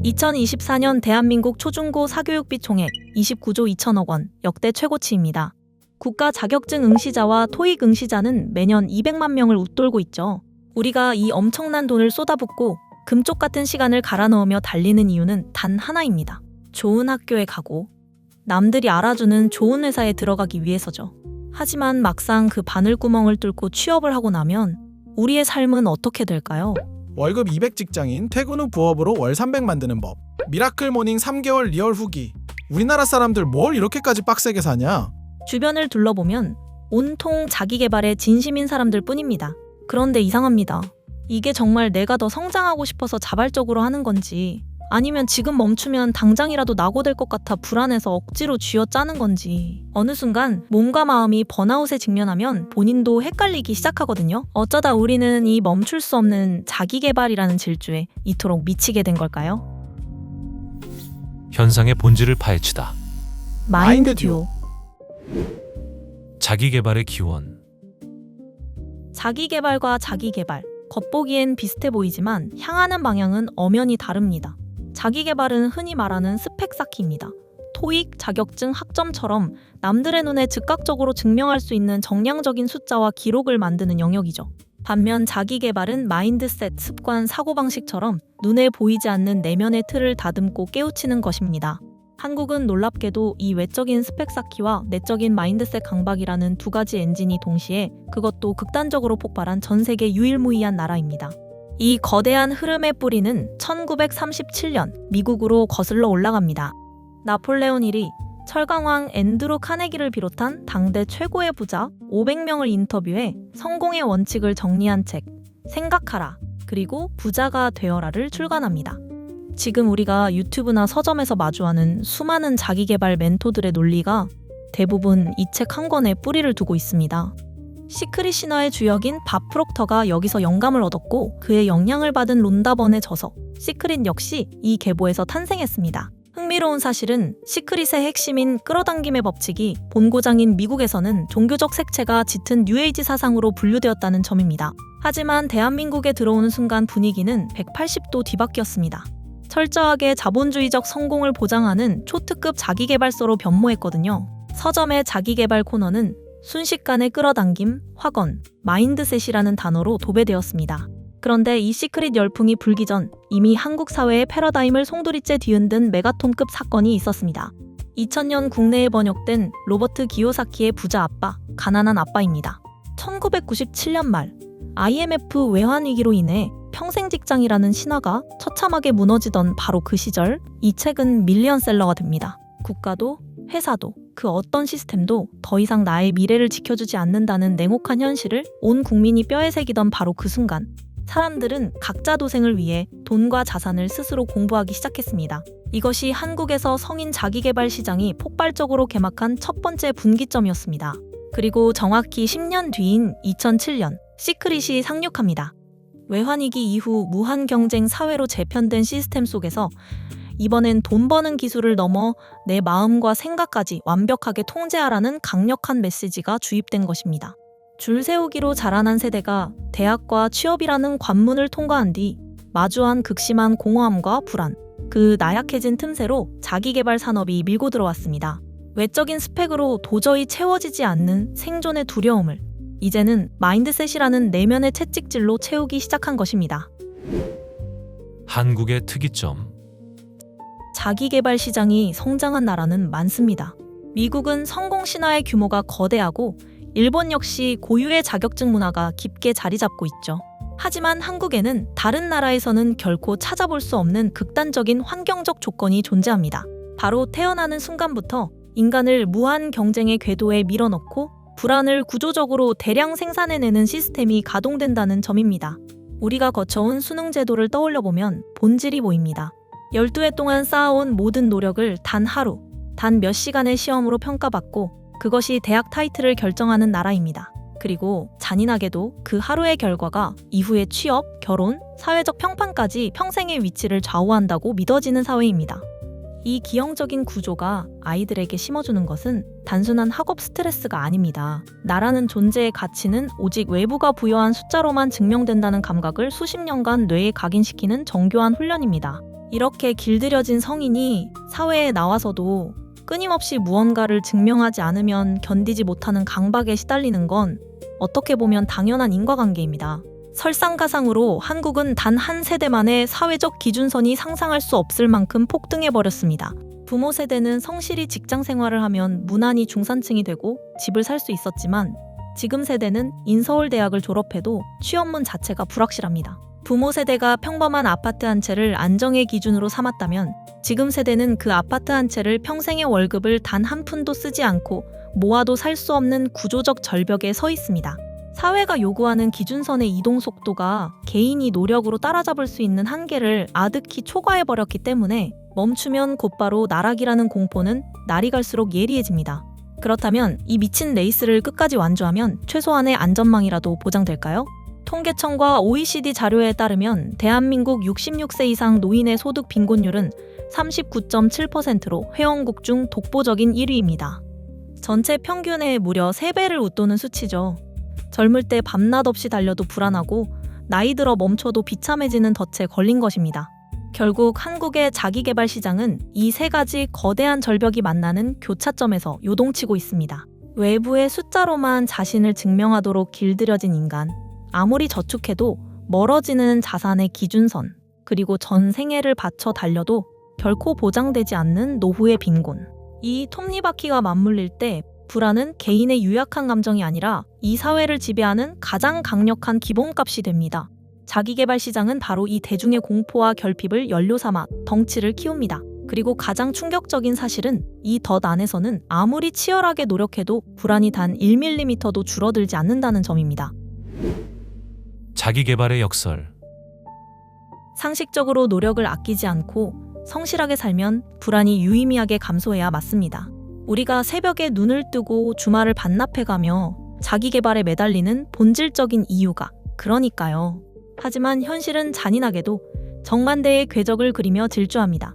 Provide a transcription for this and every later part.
2024년 대한민국 초중고 사교육비 총액 29조 2천억 원, 역대 최고치입니다. 국가 자격증 응시자와 토익 응시자는 매년 200만 명을 웃돌고 있죠. 우리가 이 엄청난 돈을 쏟아붓고 금쪽 같은 시간을 갈아 넣으며 달리는 이유는 단 하나입니다. 좋은 학교에 가고 남들이 알아주는 좋은 회사에 들어가기 위해서죠. 하지만 막상 그 바늘구멍을 뚫고 취업을 하고 나면 우리의 삶은 어떻게 될까요? 월급 200 직장인 퇴근 후 부업으로 월 300 만드는 법. 미라클 모닝 3개월 리얼 후기. 우리나라 사람들 뭘 이렇게까지 빡세게 사냐? 주변을 둘러보면 온통 자기 개발에 진심인 사람들 뿐입니다. 그런데 이상합니다. 이게 정말 내가 더 성장하고 싶어서 자발적으로 하는 건지, 아니면 지금 멈추면 당장이라도 낙오될 것 같아 불안해서 억지로 쥐어짜는 건지, 어느 순간 몸과 마음이 번아웃에 직면하면 본인도 헷갈리기 시작하거든요. 어쩌다 우리는 이 멈출 수 없는 자기개발이라는 질주에 이토록 미치게 된 걸까요? 현상의 본질을 파헤치다. 마인드 듀오. 자기개발의 기원. 자기개발과 자기개발, 겉보기엔 비슷해 보이지만 향하는 방향은 엄연히 다릅니다. 자기개발은 흔히 말하는 스펙 쌓기입니다. 토익, 자격증, 학점처럼 남들의 눈에 즉각적으로 증명할 수 있는 정량적인 숫자와 기록을 만드는 영역이죠. 반면 자기개발은 마인드셋, 습관, 사고방식처럼 눈에 보이지 않는 내면의 틀을 다듬고 깨우치는 것입니다. 한국은 놀랍게도 이 외적인 스펙 쌓기와 내적인 마인드셋 강박이라는 두 가지 엔진이 동시에, 그것도 극단적으로 폭발한 전 세계 유일무이한 나라입니다. 이 거대한 흐름의 뿌리는 1937년 미국으로 거슬러 올라갑니다. 나폴레온 1위, 철강왕 앤드루 카네기를 비롯한 당대 최고의 부자 500명을 인터뷰해 성공의 원칙을 정리한 책 생각하라, 그리고 부자가 되어라를 출간합니다. 지금 우리가 유튜브나 서점에서 마주하는 수많은 자기개발 멘토들의 논리가 대부분 이 책 한 권에 뿌리를 두고 있습니다. 시크릿 신화의 주역인 밥 프록터가 여기서 영감을 얻었고, 그의 영향을 받은 론다 번의 저서 시크릿 역시 이 계보에서 탄생했습니다. 흥미로운 사실은 시크릿의 핵심인 끌어당김의 법칙이 본고장인 미국에서는 종교적 색채가 짙은 뉴에이지 사상으로 분류되었다는 점입니다. 하지만 대한민국에 들어오는 순간 분위기는 180도 뒤바뀌었습니다. 철저하게 자본주의적 성공을 보장하는 초특급 자기개발서로 변모했거든요. 서점의 자기개발 코너는 순식간에 끌어당김, 확언, 마인드셋이라는 단어로 도배되었습니다. 그런데 이 시크릿 열풍이 불기 전 이미 한국 사회의 패러다임을 송두리째 뒤흔든 메가톤급 사건이 있었습니다. 2000년 국내에 번역된 로버트 기요사키의 부자 아빠, 가난한 아빠입니다. 1997년 말 IMF 외환위기로 인해 평생 직장이라는 신화가 처참하게 무너지던 바로 그 시절, 이 책은 밀리언셀러가 됩니다. 국가도 회사도 그 어떤 시스템도 더 이상 나의 미래를 지켜주지 않는다는 냉혹한 현실을 온 국민이 뼈에 새기던 바로 그 순간, 사람들은 각자 도생을 위해 돈과 자산을 스스로 공부하기 시작했습니다. 이것이 한국에서 성인 자기개발 시장이 폭발적으로 개막한 첫 번째 분기점이었습니다. 그리고 정확히 10년 뒤인 2007년, 시크릿이 상륙합니다. 외환위기 이후 무한경쟁 사회로 재편된 시스템 속에서 이번엔 돈 버는 기술을 넘어 내 마음과 생각까지 완벽하게 통제하라는 강력한 메시지가 주입된 것입니다. 줄 세우기로 자라난 세대가 대학과 취업이라는 관문을 통과한 뒤 마주한 극심한 공허함과 불안, 그 나약해진 틈새로 자기개발 산업이 밀고 들어왔습니다. 외적인 스펙으로 도저히 채워지지 않는 생존의 두려움을 이제는 마인드셋이라는 내면의 채찍질로 채우기 시작한 것입니다. 한국의 특이점. 자기개발 시장이 성장한 나라는 많습니다. 미국은 성공 신화의 규모가 거대하고, 일본 역시 고유의 자격증 문화가 깊게 자리 잡고 있죠. 하지만 한국에는 다른 나라에서는 결코 찾아볼 수 없는 극단적인 환경적 조건이 존재합니다. 바로 태어나는 순간부터 인간을 무한 경쟁의 궤도에 밀어넣고 불안을 구조적으로 대량 생산해내는 시스템이 가동된다는 점입니다. 우리가 거쳐온 수능 제도를 떠올려보면 본질이 보입니다. 12해 동안 쌓아온 모든 노력을 단 하루, 단 몇 시간의 시험으로 평가받고 그것이 대학 타이틀을 결정하는 나라입니다. 그리고 잔인하게도 그 하루의 결과가 이후의 취업, 결혼, 사회적 평판까지 평생의 위치를 좌우한다고 믿어지는 사회입니다. 이 기형적인 구조가 아이들에게 심어주는 것은 단순한 학업 스트레스가 아닙니다. 나라는 존재의 가치는 오직 외부가 부여한 숫자로만 증명된다는 감각을 수십 년간 뇌에 각인시키는 정교한 훈련입니다. 이렇게 길들여진 성인이 사회에 나와서도 끊임없이 무언가를 증명하지 않으면 견디지 못하는 강박에 시달리는 건 어떻게 보면 당연한 인과관계입니다. 설상가상으로 한국은 단 한 세대만의 사회적 기준선이 상상할 수 없을 만큼 폭등해버렸습니다. 부모 세대는 성실히 직장 생활을 하면 무난히 중산층이 되고 집을 살 수 있었지만 지금 세대는 인서울대학을 졸업해도 취업문 자체가 불확실합니다. 부모 세대가 평범한 아파트 한 채를 안정의 기준으로 삼았다면 지금 세대는 그 아파트 한 채를 평생의 월급을 단 한 푼도 쓰지 않고 모아도 살 수 없는 구조적 절벽에 서 있습니다. 사회가 요구하는 기준선의 이동 속도가 개인이 노력으로 따라잡을 수 있는 한계를 아득히 초과해버렸기 때문에 멈추면 곧바로 나락이라는 공포는 날이 갈수록 예리해집니다. 그렇다면 이 미친 레이스를 끝까지 완주하면 최소한의 안전망이라도 보장될까요? 통계청과 OECD 자료에 따르면 대한민국 66세 이상 노인의 소득 빈곤율은 39.7%로 회원국 중 독보적인 1위입니다. 전체 평균의 무려 3배를 웃도는 수치죠. 젊을 때 밤낮 없이 달려도 불안하고 나이 들어 멈춰도 비참해지는 덫에 걸린 것입니다. 결국 한국의 자기개발 시장은 이 세 가지 거대한 절벽이 만나는 교차점에서 요동치고 있습니다. 외부의 숫자로만 자신을 증명하도록 길들여진 인간, 아무리 저축해도 멀어지는 자산의 기준선, 그리고 전 생애를 바쳐 달려도 결코 보장되지 않는 노후의 빈곤. 이 톱니바퀴가 맞물릴 때 불안은 개인의 유약한 감정이 아니라 이 사회를 지배하는 가장 강력한 기본값이 됩니다. 자기개발 시장은 바로 이 대중의 공포와 결핍을 연료 삼아 덩치를 키웁니다. 그리고 가장 충격적인 사실은 이 덫 안에서는 아무리 치열하게 노력해도 불안이 단 1mm도 줄어들지 않는다는 점입니다. 자기 개발의 역설. 상식적으로 노력을 아끼지 않고 성실하게 살면 불안이 유의미하게 감소해야 맞습니다. 우리가 새벽에 눈을 뜨고 주말을 반납해가며 자기 개발에 매달리는 본질적인 이유가 그러니까요. 하지만 현실은 잔인하게도 정반대의 궤적을 그리며 질주합니다.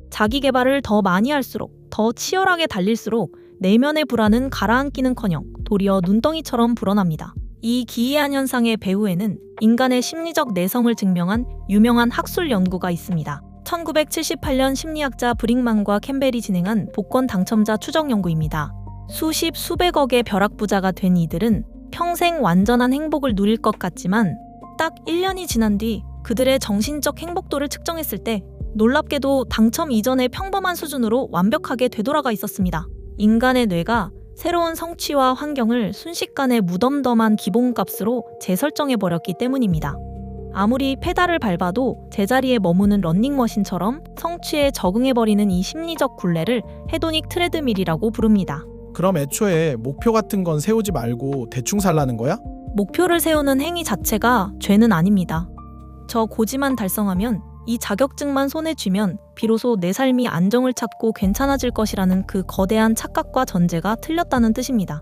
자기 개발을 더 많이 할수록, 더 치열하게 달릴수록 내면의 불안은 가라앉기는커녕 도리어 눈덩이처럼 불어납니다. 이 기이한 현상의 배후에는 인간의 심리적 내성을 증명한 유명한 학술 연구가 있습니다. 1978년 심리학자 브링만과 캠벨이 진행한 복권 당첨자 추적 연구입니다. 수십 수백억의 벼락부자가 된 이들은 평생 완전한 행복을 누릴 것 같지만 딱 1년이 지난 뒤 그들의 정신적 행복도를 측정했을 때 놀랍게도 당첨 이전의 평범한 수준으로 완벽하게 되돌아가 있었습니다. 인간의 뇌가 새로운 성취와 환경을 순식간에 무덤덤한 기본값으로 재설정해버렸기 때문입니다. 아무리 페달을 밟아도 제자리에 머무는 런닝머신처럼 성취에 적응해버리는 이 심리적 굴레를 헤도닉 트레드밀이라고 부릅니다. 그럼 애초에 목표 같은 건 세우지 말고 대충 살라는 거야? 목표를 세우는 행위 자체가 죄는 아닙니다. 저 고지만 달성하면, 이 자격증만 손에 쥐면 비로소 내 삶이 안정을 찾고 괜찮아질 것이라는 그 거대한 착각과 전제가 틀렸다는 뜻입니다.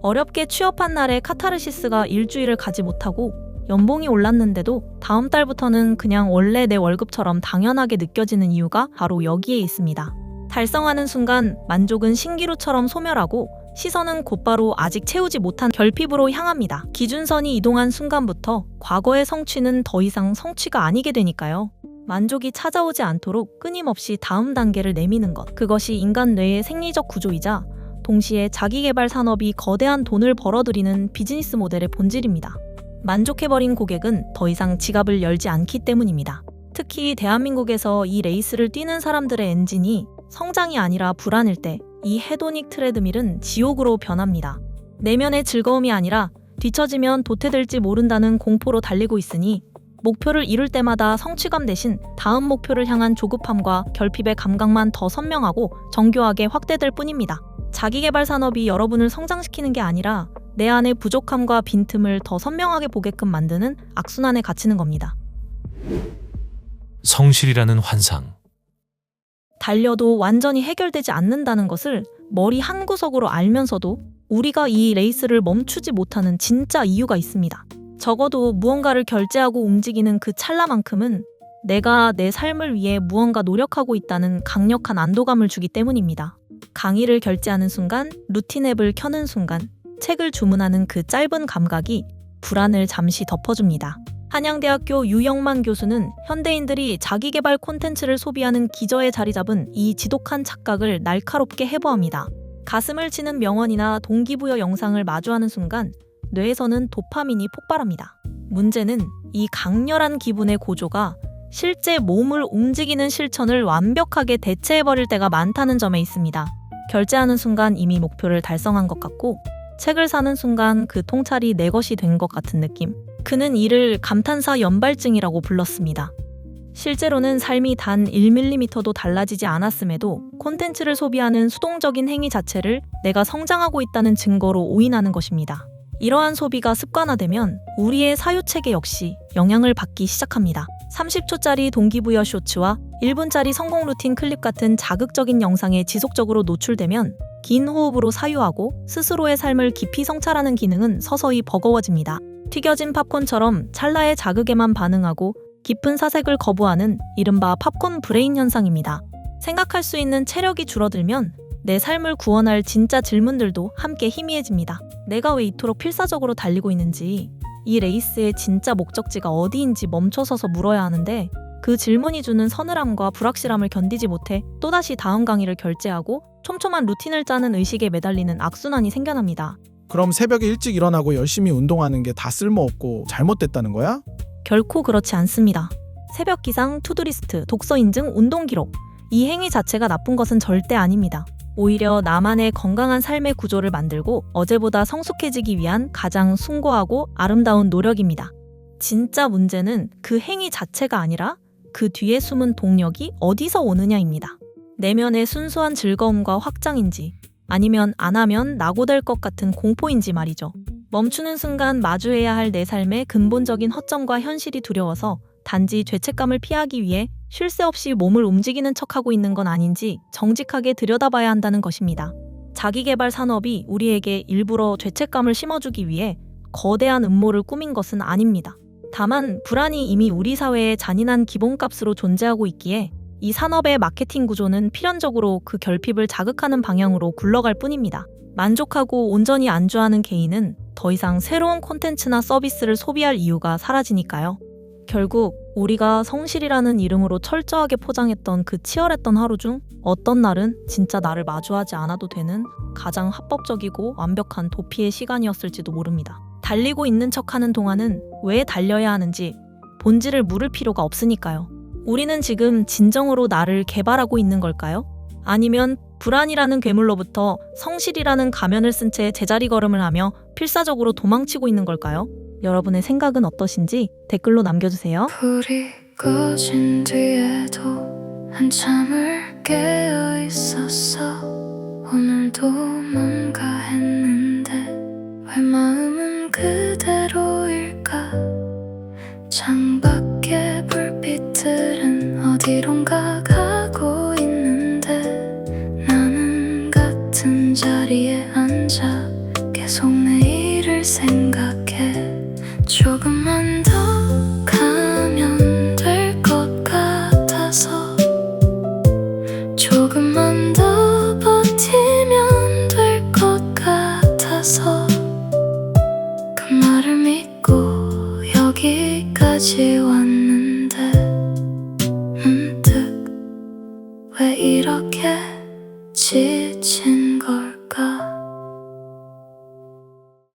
어렵게 취업한 날에 카타르시스가 일주일을 가지 못하고 연봉이 올랐는데도 다음 달부터는 그냥 원래 내 월급처럼 당연하게 느껴지는 이유가 바로 여기에 있습니다. 달성하는 순간 만족은 신기루처럼 소멸하고 시선은 곧바로 아직 채우지 못한 결핍으로 향합니다. 기준선이 이동한 순간부터 과거의 성취는 더 이상 성취가 아니게 되니까요. 만족이 찾아오지 않도록 끊임없이 다음 단계를 내미는 것. 그것이 인간 뇌의 생리적 구조이자 동시에 자기개발 산업이 거대한 돈을 벌어들이는 비즈니스 모델의 본질입니다. 만족해버린 고객은 더 이상 지갑을 열지 않기 때문입니다. 특히 대한민국에서 이 레이스를 뛰는 사람들의 엔진이 성장이 아니라 불안일 때 이 헤도닉 트레드밀은 지옥으로 변합니다. 내면의 즐거움이 아니라 뒤처지면 도태될지 모른다는 공포로 달리고 있으니 목표를 이룰 때마다 성취감 대신 다음 목표를 향한 조급함과 결핍의 감각만 더 선명하고 정교하게 확대될 뿐입니다. 자기개발 산업이 여러분을 성장시키는 게 아니라 내 안의 부족함과 빈틈을 더 선명하게 보게끔 만드는 악순환에 갇히는 겁니다. 성실이라는 환상. 달려도 완전히 해결되지 않는다는 것을 머리 한구석으로 알면서도 우리가 이 레이스를 멈추지 못하는 진짜 이유가 있습니다. 적어도 무언가를 결제하고 움직이는 그 찰나만큼은 내가 내 삶을 위해 무언가 노력하고 있다는 강력한 안도감을 주기 때문입니다. 강의를 결제하는 순간, 루틴 앱을 켜는 순간, 책을 주문하는 그 짧은 감각이 불안을 잠시 덮어줍니다. 한양대학교 유영만 교수는 현대인들이 자기계발 콘텐츠를 소비하는 기저에 자리 잡은 이 지독한 착각을 날카롭게 해부합니다. 가슴을 치는 명언이나 동기부여 영상을 마주하는 순간 뇌에서는 도파민이 폭발합니다. 문제는 이 강렬한 기분의 고조가 실제 몸을 움직이는 실천을 완벽하게 대체해버릴 때가 많다는 점에 있습니다. 결제하는 순간 이미 목표를 달성한 것 같고 책을 사는 순간 그 통찰이 내 것이 된 것 같은 느낌. 그는 이를 감탄사 연발증이라고 불렀습니다. 실제로는 삶이 단 1mm도 달라지지 않았음에도 콘텐츠를 소비하는 수동적인 행위 자체를 내가 성장하고 있다는 증거로 오인하는 것입니다. 이러한 소비가 습관화되면 우리의 사유체계 역시 영향을 받기 시작합니다. 30초짜리 동기부여 쇼츠와 1분짜리 성공 루틴 클립 같은 자극적인 영상에 지속적으로 노출되면 긴 호흡으로 사유하고 스스로의 삶을 깊이 성찰하는 기능은 서서히 버거워집니다. 튀겨진 팝콘처럼 찰나의 자극에만 반응하고 깊은 사색을 거부하는 이른바 팝콘 브레인 현상입니다. 생각할 수 있는 체력이 줄어들면 내 삶을 구원할 진짜 질문들도 함께 희미해집니다. 내가 왜 이토록 필사적으로 달리고 있는지, 이 레이스의 진짜 목적지가 어디인지 멈춰서서 물어야 하는데 그 질문이 주는 서늘함과 불확실함을 견디지 못해 또다시 다음 강의를 결제하고 촘촘한 루틴을 짜는 의식에 매달리는 악순환이 생겨납니다. 그럼 새벽에 일찍 일어나고 열심히 운동하는 게 다 쓸모없고 잘못됐다는 거야? 결코 그렇지 않습니다. 새벽 기상, 투두리스트, 독서 인증, 운동 기록. 이 행위 자체가 나쁜 것은 절대 아닙니다. 오히려 나만의 건강한 삶의 구조를 만들고 어제보다 성숙해지기 위한 가장 숭고하고 아름다운 노력입니다. 진짜 문제는 그 행위 자체가 아니라 그 뒤에 숨은 동력이 어디서 오느냐입니다. 내면의 순수한 즐거움과 확장인지 아니면 안 하면 낙오될 것 같은 공포인지 말이죠. 멈추는 순간 마주해야 할 내 삶의 근본적인 허점과 현실이 두려워서 단지 죄책감을 피하기 위해 쉴 새 없이 몸을 움직이는 척하고 있는 건 아닌지 정직하게 들여다봐야 한다는 것입니다. 자기계발 산업이 우리에게 일부러 죄책감을 심어주기 위해 거대한 음모를 꾸민 것은 아닙니다. 다만 불안이 이미 우리 사회의 잔인한 기본값으로 존재하고 있기에 이 산업의 마케팅 구조는 필연적으로 그 결핍을 자극하는 방향으로 굴러갈 뿐입니다. 만족하고 온전히 안주하는 개인은 더 이상 새로운 콘텐츠나 서비스를 소비할 이유가 사라지니까요. 결국 우리가 성실이라는 이름으로 철저하게 포장했던 그 치열했던 하루 중 어떤 날은 진짜 나를 마주하지 않아도 되는 가장 합법적이고 완벽한 도피의 시간이었을지도 모릅니다. 달리고 있는 척하는 동안은 왜 달려야 하는지 본질을 물을 필요가 없으니까요. 우리는 지금 진정으로 나를 개발하고 있는 걸까요? 아니면 불안이라는 괴물로부터 성실이라는 가면을 쓴 채 제자리 걸음을 하며 필사적으로 도망치고 있는 걸까요? 여러분의 생각은 어떠신지 댓글로 남겨주세요. 불이 꺼진 뒤에도 한참을 깨어 있었어. 오늘도 뭔가 했는데 왜 마음은 그대로일까? 창밖의 불빛들은 어디론가 가고 있는데 나는 같은 자리에 앉아 계속 내일을 생각해. 조금만 더 가면 될 것 같아서 조금만 더 버티면 될 것 같아서 그 말을 믿고 여기까지 왔는데 문득 왜 이렇게 지친